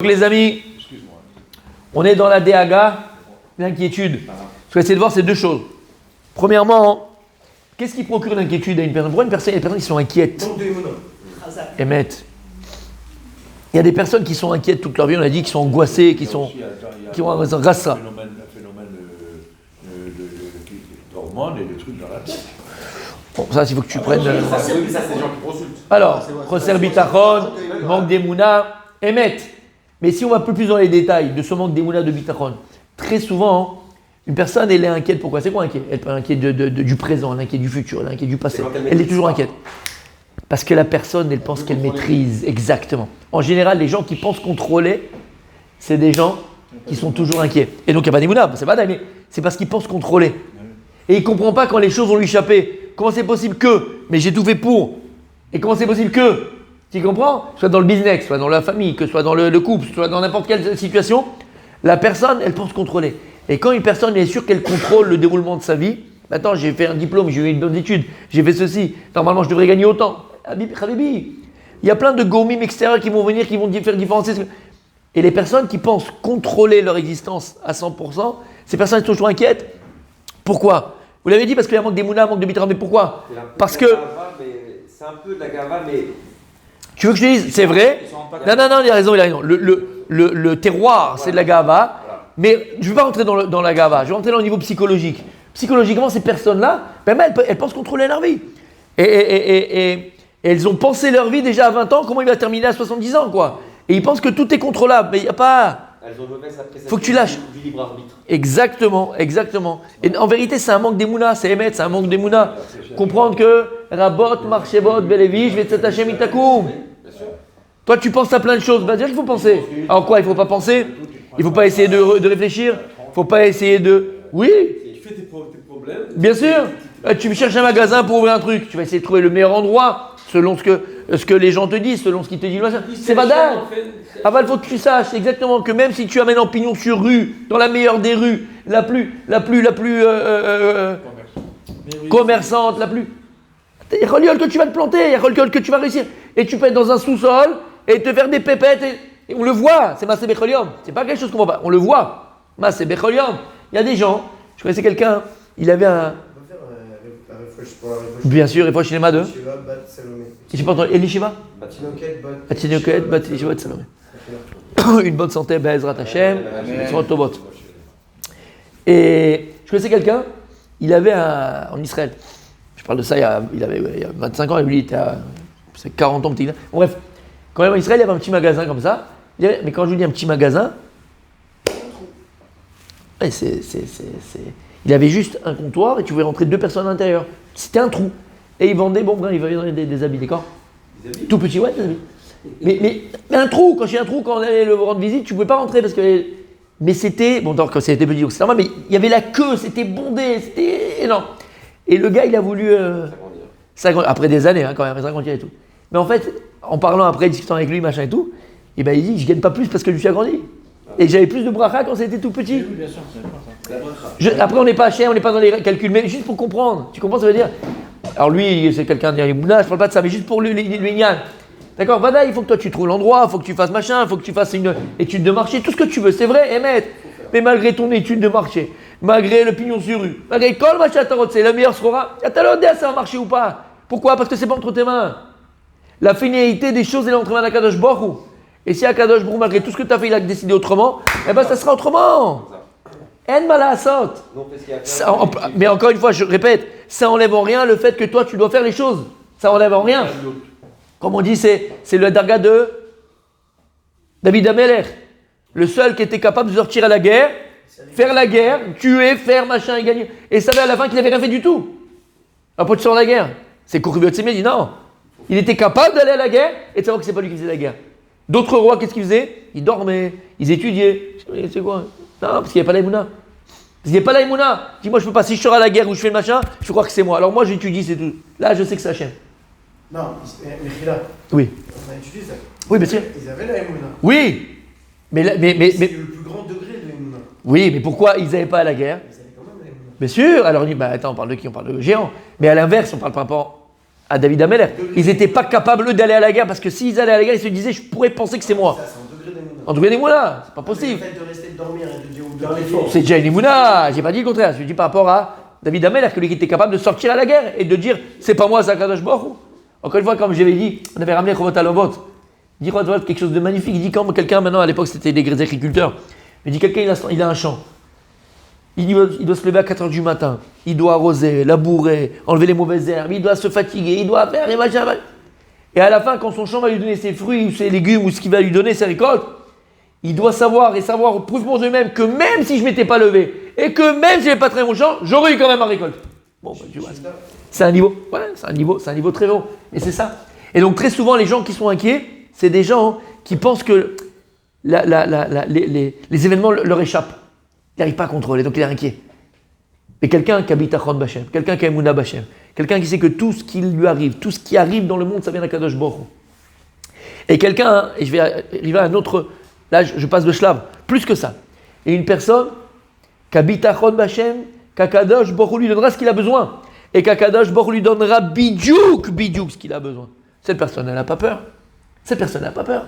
Donc les amis, on est dans la Déhaga, l'inquiétude. Je vais essayer de voir ces deux choses. Premièrement, qu'est-ce qui procure l'inquiétude à une personne? Pourquoi il y a des personnes qui sont inquiètes? Émettent. Il y a des personnes qui sont inquiètes toute leur vie, on a dit, qui sont angoissées, qui ont un rassa. Un phénomène d'hormones et de trucs dans la tête. Bon, ça, il faut que tu prennes. Ça, c'est des gens qui consultent. Alors, Khoser Bitachon, manque d'Emouna, émettent. Mais si on va un peu plus dans les détails de ce manque d'Emouna de Bitachon, très souvent, une personne, elle est inquiète. Pourquoi? C'est quoi inquiète? Elle est inquiète du présent, elle est inquiète du futur, elle est inquiète du passé. Elle est toujours inquiète. Parce que la personne, elle pense qu'elle maîtrise. Exactement. En général, les gens qui pensent contrôler, c'est des gens qui sont toujours inquiets. Et donc, il n'y a pas d'Emouna, c'est pas dingue, mais c'est parce qu'ils pensent contrôler. Et il ne comprend pas quand les choses vont lui échapper. Comment c'est possible que? Mais j'ai tout fait pour. Et comment c'est possible que? Tu comprends? Soit dans le business, soit dans la famille, que soit dans le couple, soit dans n'importe quelle situation, la personne, elle pense contrôler. Et quand une personne est sûre qu'elle contrôle le déroulement de sa vie, attends, j'ai fait un diplôme, j'ai eu une bonne étude, j'ai fait ceci, normalement je devrais gagner autant. Habibi, il y a plein de gourmim extérieurs qui vont venir, qui vont faire différencier. Et les personnes qui pensent contrôler leur existence à 100%, ces personnes sont toujours inquiètes. Pourquoi? Vous l'avez dit, parce qu'il y a un manque d'émouna, un manque de bitra, mais pourquoi? Parce que... C'est un peu de la gava, mais... Tu veux que je te dise, c'est vrai? Non, il a raison. Le terroir, c'est de la gava. Mais je ne veux pas rentrer dans la gava, je vais rentrer dans le niveau psychologique. Psychologiquement, ces personnes-là, même elles pensent contrôler leur vie. Et elles ont pensé leur vie déjà à 20 ans, comment il va terminer à 70 ans, quoi. Et ils pensent que tout est contrôlable, mais il n'y a pas... Elles ont une mauvaise appréciation. Faut que tu lâches. Du libre arbitre. Exactement. Et en vérité, c'est un manque d'émouna, c'est émettre, c'est un manque d'émouna. Comprendre que Rabot, Marchebot, Belevi, je vais t'attacher Mitakoum. Toi, tu penses à plein de choses. Dire qu'il faut penser. Alors quoi, il ne faut pas penser? Il ne faut pas essayer de réfléchir? Il ne faut pas essayer de... Oui. Tu fais tes problèmes. Bien sûr. Tu me cherches un magasin pour ouvrir un truc. Tu vas essayer de trouver le meilleur endroit selon ce que les gens te disent, selon ce qu'ils te disent. C'est pas dingue. Il faut que tu saches exactement que même si tu amènes en pignon sur rue, dans la meilleure des rues, la plus commerçante, la plus... Il y a que tu vas te planter, il y a que tu vas réussir. Et tu peux être dans un sous-sol et te faire des pépettes. Et on le voit, c'est Massé Becholium. C'est pas quelque chose qu'on voit pas, on le voit. Massé Becholium. Il y a des gens, je connaissais quelqu'un, il avait un... Bien sûr, et Foch Cinéma 2. J'ai pas entendu. Elishiva? Batinoket, Bat Yeshiva de Salomé. Une bonne santé, Be'ezrat Hashem, sur Tobot. Et je connaissais quelqu'un, il avait en Israël. Je parle de ça, il y a 25 ans, et lui, il était à 40 ans, petit. Bon, bref, quand même en Israël, il y avait un petit magasin comme ça. Mais quand je vous dis un petit magasin, il avait juste un comptoir et tu pouvais rentrer 2 personnes à l'intérieur. C'était un trou. Et il vendait, il vendait des habits, d'accord? Tout petit, ouais, des habits. Mais un trou, quand j'ai un trou, quand on allait le rendre visite, tu ne pouvais pas rentrer parce que... Mais c'était... Bon, quand c'était petit, c'est normal, mais il y avait la queue, c'était bondé, c'était énorme. Et le gars, il a voulu... après des années, quand même, s'agrandir et tout. Mais en fait, en parlant après, discutant avec lui, machin et tout, et ben il dit, je gagne pas plus parce que je suis agrandi. Et j'avais plus de bracha quand c'était tout petit. Oui, bien sûr, c'est ça. Après, on n'est pas cher, on n'est pas dans les calculs, mais juste pour comprendre. Tu comprends, ça veut dire... Alors lui, c'est quelqu'un de Mouna, je parle pas de ça, mais juste pour lui, Yann. D'accord, Vada, il faut que toi tu trouves l'endroit, il faut que tu fasses machin, il faut que tu fasses une étude de marché, tout ce que tu veux, c'est vrai, Emmet. Mais malgré ton étude de marché, malgré le pignon sur rue, malgré Kol Machat Tarot, c'est le meilleur sera, t'as l'odeur, ça va marcher ou pas? Pourquoi? Parce que c'est pas entre tes mains. La finalité des choses, elle est entre mains d'Akadosh Baruch Hu. Et si Akadosh Baruch Hu, malgré tout ce que tu as fait, il a décidé autrement, eh ben ça sera autrement. En malasot. Mais encore une fois, je répète, ça enlève en rien le fait que toi, tu dois faire les choses. Ça enlève en rien. Comme on dit, c'est le darga de David Ameler. Le seul qui était capable de sortir à la guerre, faire la guerre, tuer, faire machin et gagner. Et savait à la fin qu'il n'avait rien fait du tout. Après, tu sors de la guerre. C'est Kouribiotsemi, il dit non. Il était capable d'aller à la guerre et de savoir que c'est pas lui qui faisait la guerre. D'autres rois, qu'est-ce qu'ils faisaient? Ils dormaient, ils étudiaient. C'est quoi? Non, parce qu'il n'y avait pas l'aïmouna. Parce qu'il n'y a pas l'aïmouna. Dis-moi, je peux pas, si je sors à la guerre ou je fais le machin, je crois que c'est moi. Alors moi, j'étudie, c'est tout. Là, je sais que c'est Hachem. Non, mais Khila. Oui. On a étudié ça. Oui, bien sûr. Ils avaient l'aïmouna. Oui. Mais C'est le plus grand degré de l'aïmouna. Oui, mais pourquoi ils n'avaient pas à la guerre? Ils avaient quand même l'aïmouna. Bien sûr. Alors on dit, attends, on parle de qui? On parle de géants. Mais à l'inverse, on parle par rapport à David Ameller. Ils n'étaient pas capables, eux, d'aller à la guerre parce que s'ils allaient à la guerre, ils se disaient, je pourrais penser que c'est moi. Ça, c'est un degré d'aïmouna. En trouver une émouna, c'est pas Le possible. fait de rester dormir et de dire ou de Dans les prier. forces. C'est déjà une émouna, j'ai pas dit le contraire. Je dis par rapport à David Ameller, que lui qui était capable de sortir à la guerre et de dire c'est pas moi, c'est Akadosh Baruch Hu. Encore une fois, comme je l'avais dit, on avait ramené Chovot Alovot. Il dit Chovot Alovot, quelque chose de magnifique. Il dit quand quelqu'un, maintenant à l'époque c'était des agriculteurs, il dit quelqu'un il a un champ. Il doit se lever à 4h du matin, il doit arroser, labourer, enlever les mauvaises herbes, il doit se fatiguer, il doit faire et machin. Et à la fin, quand son champ va lui donner ses fruits ou ses légumes ou ce qu'il va lui donner, ses récoltes, il doit savoir prouve pour lui-même que même si je ne m'étais pas levé et que même si je n'avais pas travaillé mon champ, j'aurais eu quand même ma récolte. Bon, bah, tu vois, c'est un niveau, ouais, c'est un niveau très haut. Et c'est ça. Et donc très souvent, les gens qui sont inquiets, c'est des gens qui pensent que les événements leur échappent. Il n'arrive pas à contrôler, donc il est inquiet. Mais quelqu'un qui habite à Chon Bachem, quelqu'un qui a Emouna Bachem, quelqu'un qui sait que tout ce qui lui arrive, tout ce qui arrive dans le monde, ça vient d'Akadosh Baruch Hu. Et quelqu'un, et je vais arriver à un autre, là je passe de shlav, plus que ça. Et une personne qui habite à Chon Bachem, qu'Akadosh Baruch Hu lui donnera ce qu'il a besoin. Et qu'Akadosh Baruch Hu lui donnera bidjouk ce qu'il a besoin. Cette personne, elle n'a pas peur. Cette personne n'a pas peur.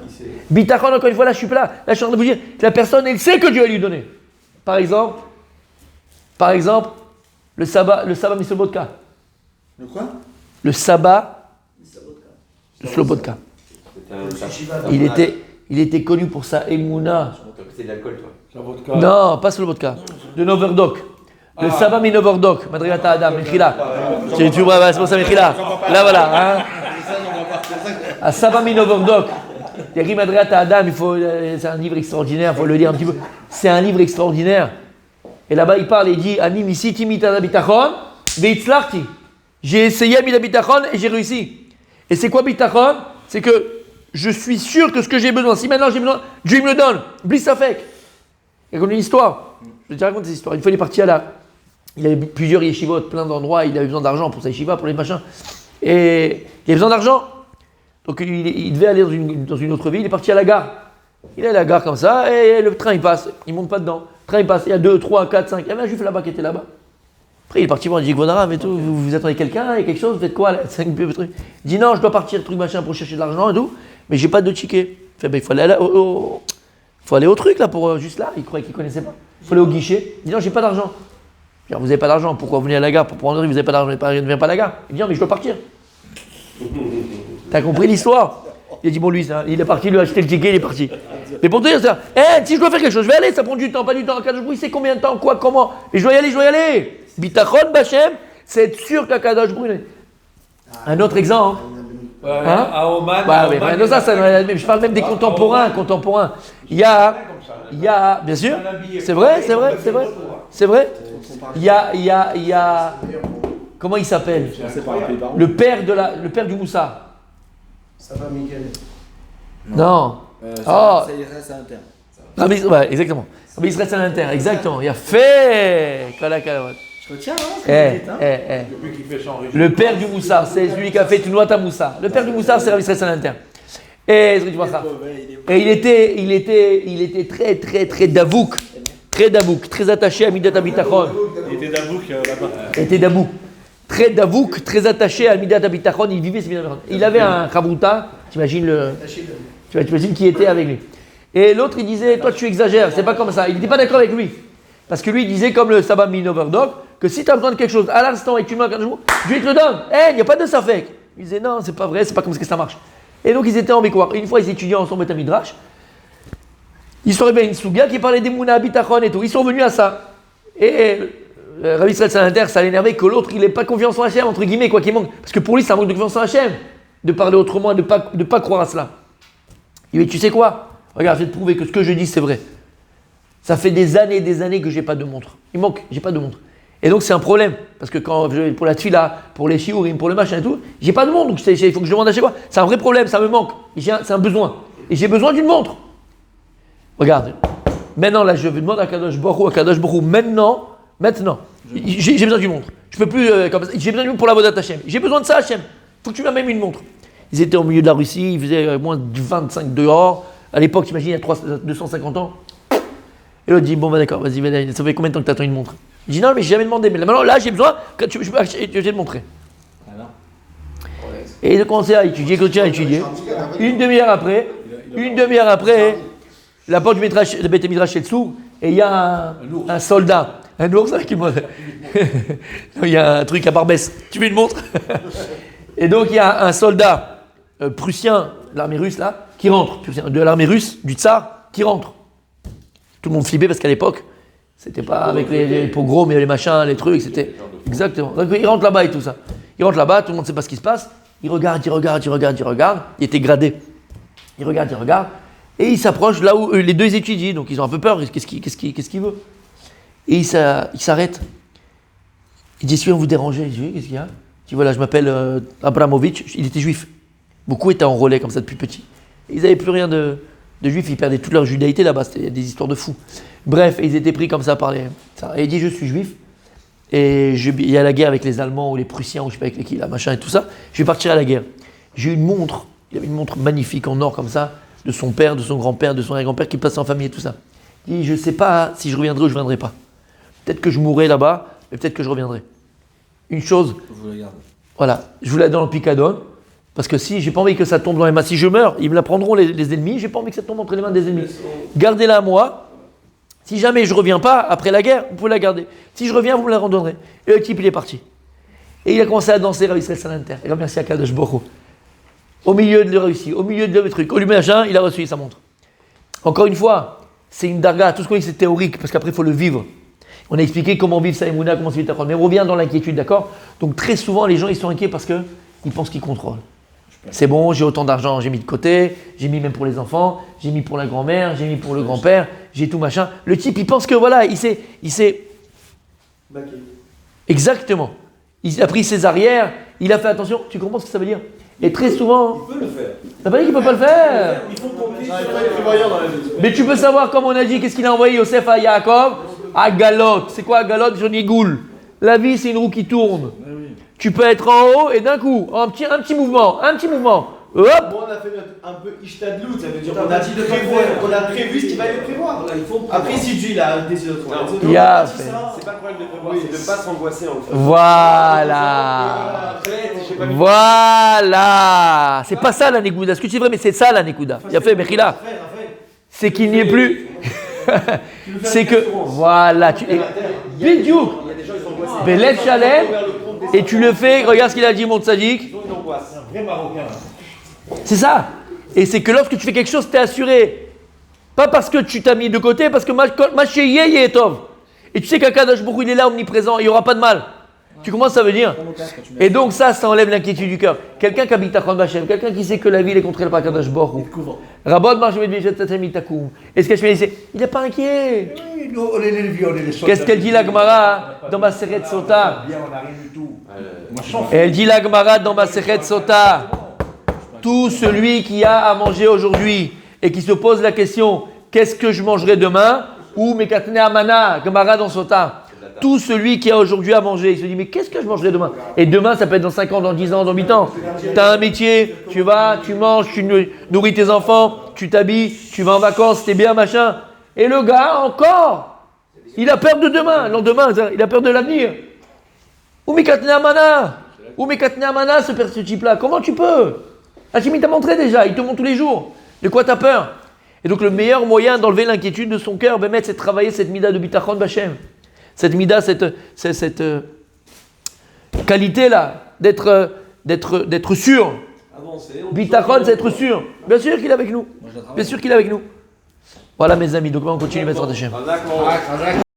Bitachon, encore une fois, là je suis là. Là je suis en train de vous dire que la personne, elle sait que Dieu va lui donner. Par exemple, le sabbat Misobotka. Le quoi? Le sabbat de Slobodka. Il était connu pour sa émouna. C'est de l'alcool, toi. La vodka. Non, pas Slobodka. De Noverdok. Le sabbat mi Noverdok. Madrigata Adam, Mechila. Tu vois, c'est pour ça, Mechila. Là, voilà. Hein. À sabbat mi Noverdok. Yari Madrigata Adam, c'est un livre extraordinaire, il faut le lire un petit peu. C'est un livre extraordinaire. Et là-bas, il parle et il dit Ani misiti mitada bitachon, veitzlarti. J'ai essayé mida bitachon et j'ai réussi. Et c'est quoi bitachon? C'est que je suis sûr que ce que j'ai besoin, si maintenant j'ai besoin, Dieu me le donne. Bliss afek. Il y a comme une histoire. Je te raconte cette histoire. Une fois, il est parti il avait plusieurs yeshivot, plein d'endroits, il avait besoin d'argent pour sa yeshiva, pour les machins. Et il avait besoin d'argent. Donc il devait aller dans une autre ville, il est parti à la gare. Il est à la gare comme ça, et le train il passe, il monte pas dedans. Le train il passe, il y a 2, 3, 4, 5. Il y avait un juif là-bas qui était là-bas. Après il est parti voir, il dit Gvodaram et tout, vous attendez quelqu'un, il y a quelque chose, vous faites quoi là? Il dit non, je dois partir, truc machin, pour chercher de l'argent et tout, mais j'ai pas de ticket. Il fait, il faut aller au truc là, pour juste là, il croyait qu'il connaissait pas. Il faut aller au guichet. Il dit non, j'ai pas d'argent. Je dis, vous n'avez pas d'argent, pourquoi vous venez à la gare pour prendre un truc, vous n'avez pas d'argent, je ne viens pas à la gare. Il dit non, mais je dois partir. T'as compris l'histoire? Il a dit bon lui, ça, il est parti, il a acheté le ticket, il est parti. Mais pour te dire ça, si je dois faire quelque chose, je vais aller, ça prend du temps, pas du temps. Akadosh Baruch Hu, il sait combien de temps, quoi, comment. Et je dois y aller. Bitachon Bachem, c'est être sûr qu'Akadosh Baruch Hu. Un autre exemple. Hein? À Oman. Non, ça, je parle même des contemporains. Il y a, bien sûr, c'est vrai. Il y a, comment il s'appelle? Le père du Moussa. Ça va, Miguel. Non. Ça y reste à l'interne. Ouais, exactement. Mais il se reste à l'intérieur, exactement. Il a fait. Je retiens, hein? Depuis qu'il fait son régime. Le père du Moussa, c'est celui qui a fait Tunouata Moussa. Le père du Moussa, c'est Rabbi Israël Salanter. Et il était très davouk. Très attaché à Midat HaBitachon. Il était d'Abouk là-bas. Il était davouk. Très davouk, très attaché à Midat HaBitachon. Il vivait ce Midat HaBitachon. Il avait un Chabruta, t'imagines qui était avec lui. Et l'autre, il disait, toi tu exagères, c'est pas comme ça. Il n'était pas d'accord avec lui. Parce que lui, il disait, comme le Sabbat Minoverdok, que si tu as besoin de quelque chose à l'instant et que tu demandes un jour, Dieu te le donne. Il n'y a pas de safek. Il disait, non, c'est pas vrai, c'est pas comme ça que ça marche. Et donc, ils étaient en Bécoire. Une fois, ils étudiaient ensemble à Midrash. Ils sont arrivés à une Souga qui parlait des Mouna Bitachon et tout. Ils sont venus à ça. Et Rabbi Israël Salanter, ça l'énervait que l'autre, il n'ait pas confiance en Hachem, entre guillemets, quoi qu'il manque. Parce que pour lui, ça manque de confiance en Hachem. De parler autrement, de pas croire à cela. Il dit, tu sais quoi? Regarde, je vais te prouver que ce que je dis, c'est vrai. Ça fait des années que j'ai pas de montre. Il manque, j'ai pas de montre. Et donc c'est un problème. Parce que pour la tfila, pour les shiurim, pour le machin et tout, j'ai pas de montre. Donc il faut que je demande à chez moi. C'est un vrai problème, ça me manque. C'est un besoin. Et j'ai besoin d'une montre. Regarde. Maintenant, là, je vais demander à Kadosh Baruch Hu, maintenant, j'ai besoin d'une montre. Je peux plus, comme ça. J'ai besoin d'une montre pour la Vodat Hashem. J'ai besoin de ça, Hashem. Faut que tu m'amènes une montre. Ils étaient au milieu de la Russie, il faisait moins de 25 dehors. À l'époque, t'imagines, il y a 250 ans. Et l'autre dit, bon, bah d'accord, vas-y, ça fait combien de temps que tu attends une montre? Il dit, non, mais j'ai jamais demandé, mais maintenant, là, j'ai besoin, je vais te montrer. Et il a commencé à étudier, continuer à étudier. Une demi-heure après, la porte du Beth Midrash est dessous, et il y a un soldat, un ours avec une il y a un truc à Barbès. Tu veux une montre? Et donc il y a un soldat prussien, l'armée russe là, qui rentre, de l'armée russe, du tsar, qui rentre. Tout le monde flippait parce qu'à l'époque, c'était pas avec les pogroms, mais les machins, les trucs, c'était. Exactement. Donc il rentre là-bas et tout ça. Il rentre là-bas, tout le monde ne sait pas ce qui se passe. Il regarde. Il était gradé. Il regarde. Et il s'approche là où les deux étudient. Donc ils ont un peu peur. Qu'est-ce qu'il veut? Et il s'arrête. Il dit, si on vous dérangeait, il dit, oui, qu'est-ce qu'il y a? Il dit, voilà, je m'appelle Abramovitch. Il était juif. Beaucoup étaient enrôlés comme ça depuis petit. Et ils n'avaient plus rien de juifs. Ils perdaient toute leur judaïté là-bas. C'était des histoires de fous. Bref, ils étaient pris comme ça par les. Et il dit, je suis juif. Et il y a la guerre avec les Allemands ou les Prussiens, ou je sais pas avec qui, là, machin et tout ça. Je vais partir à la guerre. J'ai une montre. Il avait une montre magnifique en or comme ça, de son père, de son grand-père, de son arrière-grand-père qui passe en famille et tout ça. Il dit, je ne sais pas si je reviendrai ou je ne reviendrai pas. Peut-être que je mourrai là-bas, mais peut-être que je reviendrai. Une chose, voilà, je vous la donne en picadone, parce que si j'ai pas envie que ça tombe dans les mains, si je meurs, ils me la prendront les ennemis, j'ai pas envie que ça tombe entre les mains des ennemis. Gardez-la à moi. Si jamais je ne reviens pas après la guerre, vous pouvez la garder. Si je reviens, vous me la redonnerez. Et le type, il est parti. Et il a commencé à danser Rav Israël Salanter. Et remercier à Kadosh Baruch Hu. Au milieu de le réussi, au milieu de le truc. Au lui machin, il a reçu sa montre. Encore une fois, c'est une darga. Tout ce qu'on dit, c'est théorique, parce qu'après, il faut le vivre. On a expliqué comment vivre sa émouna, comment se vivre ta croix. Mais on revient dans l'inquiétude, d'accord? Donc très souvent, les gens, ils sont inquiets parce qu'ils pensent qu'ils contrôlent. C'est bon, j'ai autant d'argent, j'ai mis de côté, j'ai mis même pour les enfants, j'ai mis pour la grand-mère, j'ai mis pour le grand-père, j'ai tout machin. Le type, il pense que voilà, il sait. Exactement. Il a pris ses arrières, il a fait attention. Tu comprends ce que ça veut dire? Et très souvent. Il peut le faire. T'as pas dit qu'il peut pas le faire? Il faut compter sur les prévoyants dans la vie. Mais tu peux savoir, comme on a dit, qu'est-ce qu'il a envoyé Yosef à Yaakov? À Galot. C'est quoi Galot? Johnny Goul. La vie, c'est une roue qui tourne. Tu peux être en haut et d'un coup, un petit mouvement. Hop! Moi, on a fait un peu ishtadlout, ça veut dire qu'on a prévu ce qu'il fallait prévoir. Après, si Dieu il a décidé de faire, Il a fait. c'est pas le problème de prévoir, c'est de ne pas s'angoisser en fait. Voilà. C'est pas ça la Nekouda. Ce que tu dis vrai, mais c'est ça la Nekouda. Il a fait Mechila. C'est qu'il n'y ait plus. C'est que. Voilà. Bidjouk. Belef Shalem. Et tu le fais, regarde ce qu'il a dit, mon tzaddik. C'est ça. Et c'est que lorsque tu fais quelque chose, tu es assuré. Pas parce que tu t'as mis de côté, parce que Mashé Tov. Et tu sais qu'Akadosh Baruch Hu, il est là, omniprésent, il n'y aura pas de mal. Tu comprends ce que ça veut dire? Et donc ça enlève l'inquiétude du cœur. Quelqu'un qui habite à Chon Bachem, quelqu'un qui sait que la ville est contrôlée par Akadosh Baruch Hu. Rabot Marjouet Bijet Tatem Takoum. Est-ce que je fais ici? Il n'est pas inquiet. Qu'est-ce qu'elle dit la Gemara dans ma Seret Sota? Et elle dit la Gemara dans ma Seret Sota. Tout celui qui a à manger aujourd'hui et qui se pose la question, qu'est-ce que je mangerai demain? Ou Mekatne Amana, Gemara dans Sota. Tout celui qui a aujourd'hui à manger, il se dit, mais qu'est-ce que je mangerai demain? Et demain, ça peut être dans 5 ans, dans 10 ans, dans 8 ans. Tu as un métier, tu vas, tu manges, tu nourris tes enfants, tu t'habilles, tu vas en vacances, t'es bien, machin. Et le gars, encore, il a peur de demain. Le lendemain, il a peur de l'avenir. Ou Mekatne Amana, ce type-là. Comment tu peux? Hachimi t'a montré déjà, il te montre tous les jours. De quoi tu as peur? Et donc le meilleur moyen d'enlever l'inquiétude de son cœur, c'est de travailler cette mida de bitachon b'Hashem. Cette mida, cette qualité-là, d'être sûr. Bitachon, c'est être sûr. Bien sûr qu'il est avec nous. Bien sûr qu'il est avec nous. Voilà mes amis, donc on continue à mettre en Hachem.